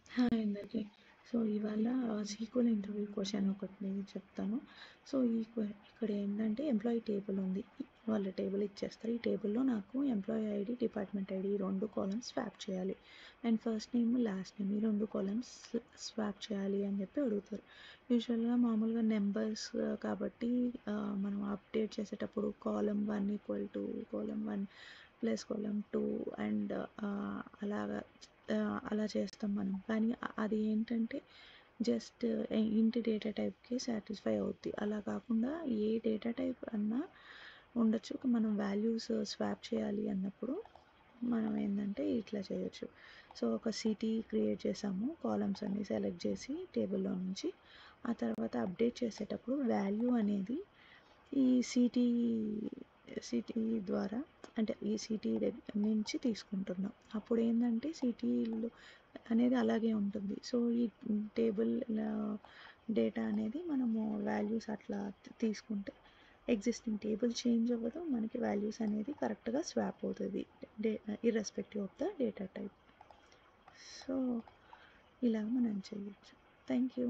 Hi అందరికీ. So, ఇవాళ sequel interview question ఒకటి చెప్తాను. సో, ఇక్కడ ఏంటంటే ఎంప్లాయీ టేబుల్ ఉంది. వాళ్ళ టేబుల్ ఇచ్చేస్తారు. ఈ టేబుల్‌లో నాకు ఎంప్లాయీ ఐడీ, డిపార్ట్మెంట్ ఐడీ ఈ 2 కాలమ్స్ స్వాప్ చేయాలి. And first name, last name ఈ 2 కాలమ్స్ స్వాప్ చేయాలి అని చెప్పి అడుగుతారు. యూజువల్‌గా మామూలుగా నెంబర్స్ కాబట్టి మనం అప్డేట్ చేసేటప్పుడు column 1 equal to column 1 plus column 2 and అలాగా అలా చేస్తాం మనం. కానీ అది ఏంటంటే జస్ట్ ఇంట్ డేటా టైప్‌కి సాటిస్ఫై అవుద్ది. అలా కాకుండా ఏ డేటా టైప్ అన్నా ఉండొచ్చు. మనం వాల్యూస్ స్వాప్ చేయాలి అన్నప్పుడు మనం ఏందంటే ఇట్లా చేయొచ్చు. సో, ఒక సిటీ క్రియేట్ చేసాము. కాలమ్స్ అన్నీ సెలెక్ట్ చేసి టేబుల్‌లో నుంచి ఆ తర్వాత అప్డేట్ చేసేటప్పుడు వాల్యూ అనేది ఈ సిటీ ద్వారా అంటే ఈ సిటీ నుంచి తీసుకుంటున్నాం. అప్పుడు ఏందంటే సిటీలు అనేది అలాగే ఉంటుంది. సో, ఈ టేబుల్ డేటా అనేది మనము వాల్యూస్ అట్లా తీసుకుంటే ఎగ్జిస్టింగ్ టేబుల్ చేంజ్ అవ్వదు. మనకి వాల్యూస్ అనేది కరెక్ట్‌గా స్వాప్ అవుతది. Day irrespective of the data type. So, ఇలా మనం చేయొచ్చు. Thank you.